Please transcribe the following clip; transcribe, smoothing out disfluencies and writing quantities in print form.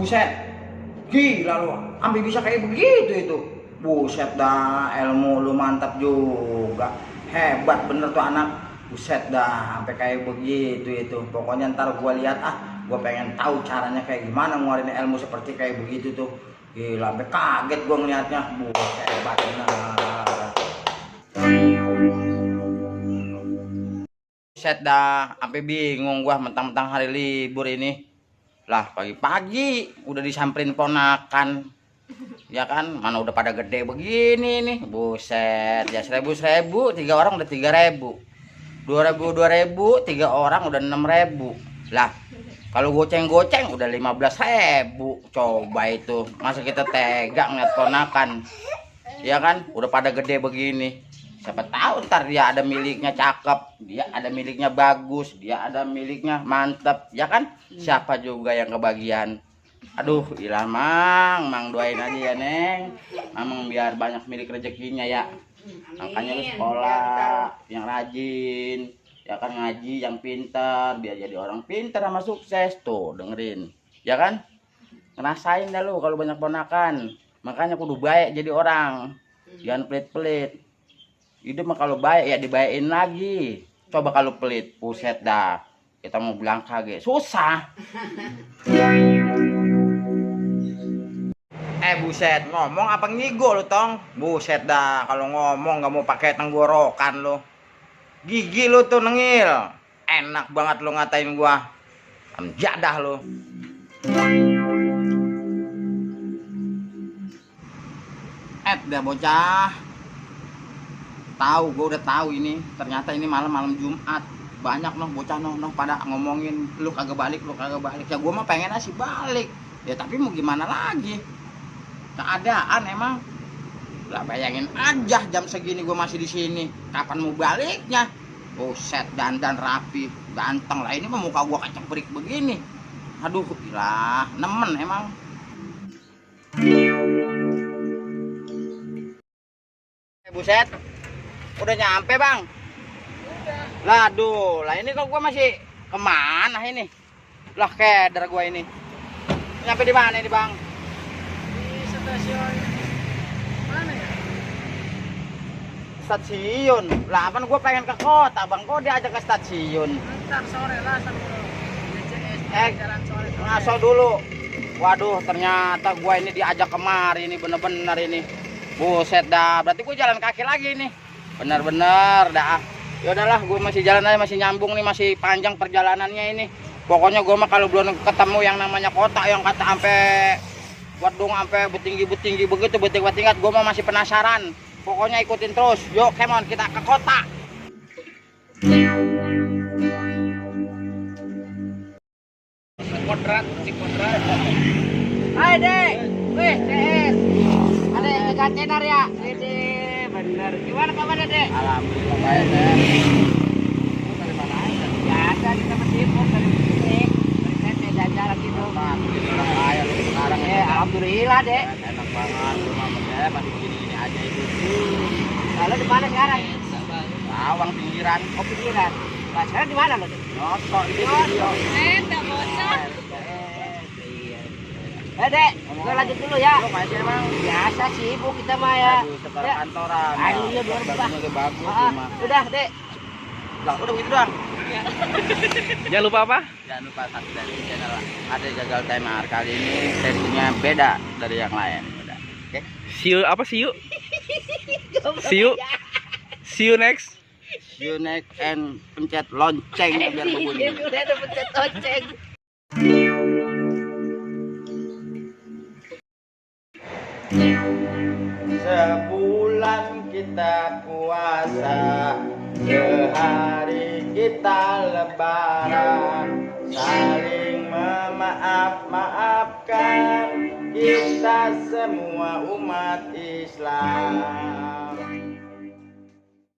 Buset, gila lu, sampai bisa kayak begitu itu. Buset dah, ilmu lu mantap juga. Hebat bener tuh anak. Buset dah, sampai kayak begitu itu. Pokoknya ntar gua lihat gua pengen tahu caranya kayak gimana ngeluarin ilmu seperti kayak begitu tuh. Gila, sampai kaget gua ngeliatnya. Buset, hebat bener. Buset dah, sampai bingung gua mentang-mentang hari libur ini. Lah pagi-pagi udah disamperin ponakan. Ya kan, mana udah pada gede begini nih. Buset, ya 1000 tiga orang udah 3000. 2000 tiga orang udah 6000. Lah, kalau goceng-goceng udah 15.000. Coba itu, masa kita tega ngeliat ponakan. Ya kan, udah pada gede begini. Siapa tahu ntar dia ada miliknya cakep, dia ada miliknya bagus, dia ada miliknya mantep, ya kan? Siapa juga yang kebagian? Aduh, ilah mang doain aja ya neng, mamang biar banyak milik rezekinya ya. Makanya lu sekolah yang rajin, ya kan, ngaji yang pintar, biar jadi orang pintar sama sukses tuh, dengerin, ya kan? Ngerasain dah lu kalau banyak ponakan, makanya kudu baik jadi orang, jangan pelit-pelit. Hidup mah kalau baik ya dibayain lagi. Coba kalau pelit, buset dah. Kita mau bilang kaget, susah. Buset, ngomong apa ngigo lu tong? Buset dah, kalau ngomong nggak mau pakai tenggorokan lu. Gigi lu tuh nengil. Enak banget lu ngatain gua. Jadah lu. Dah bocah. Tahu, gue udah tahu ini. Ternyata ini malam Jumat. Banyak bocah pada ngomongin lu kagak balik. Ya gue mah pengen sih balik. Ya tapi mau gimana lagi? Keadaan emang. Lah bayangin aja jam segini gue masih di sini. Kapan mau baliknya? Buset, dandan rapi, ganteng lah. Ini mah muka gue kecebrik begini. Aduh, gila, nemen emang. Buset. Udah nyampe bang? Udah. Lah aduh, lah ini kok gua masih kemana ini? Lah keder gua ini. Nyampe di mana ini bang? Di stasiun mana ya? Stasiun. Lah kan gua pengen ke kota bang, kok diajak ke stasiun? Ntar sore lah sampai DCS jalan sore. Ngaso dulu. Waduh, ternyata gua ini diajak kemari ini, bener-bener ini. Buset dah, berarti gua jalan kaki lagi nih. Bener-bener dah. Ya udahlah, gue masih jalan aja, masih nyambung nih, masih panjang perjalanannya ini. Pokoknya gue mah kalau belum ketemu yang namanya kota yang kata sampai wadung sampai betinggi begitu, betingkat, gue mah masih penasaran. Pokoknya ikutin terus. Yuk, come on, kita ke kota. Si kodrat. Hai, Dek. Wih, DS. Ada yang jaga tenar ya? Ini bener. Gimana kabarnya, Dek? Alhamdulillah baik, Dek. Dari mana aja? Biasa kita bersibuk dari musik. Dari jalan gitu. Alhamdulillah kaya lu sekarang ya. Alhamdulillah, Dek. Enak banget, rumah saya masih gini-gini aja itu. Lalu di mana sekarang? Lawang pinggiran. Oh, pinggiran. Nah, sekarang di mana lo, Dek? Notok di studio. Tak bosan. Dek, gue lanjut dulu ya. Lu masih emang Biasa sibuk kita mah ya. setelah Ya. kantoran. Ayo, iya, biar Bagus, berubah. bagus Ah, rumah. udah, Dek. Lah, udah begitu doang. Jangan lupa apa? Jangan lupa subscribe channel Ada Jagal Tenar. Kali ini sesinya beda dari yang lain. Udah. Oke. See you apa? See you. See you. See you next. See you next and pencet lonceng biar berbunyi. Udah ada pencet lonceng. Sebulan kita puasa, sehari kita lebaran, saling memaaf-maafkan kita semua umat Islam.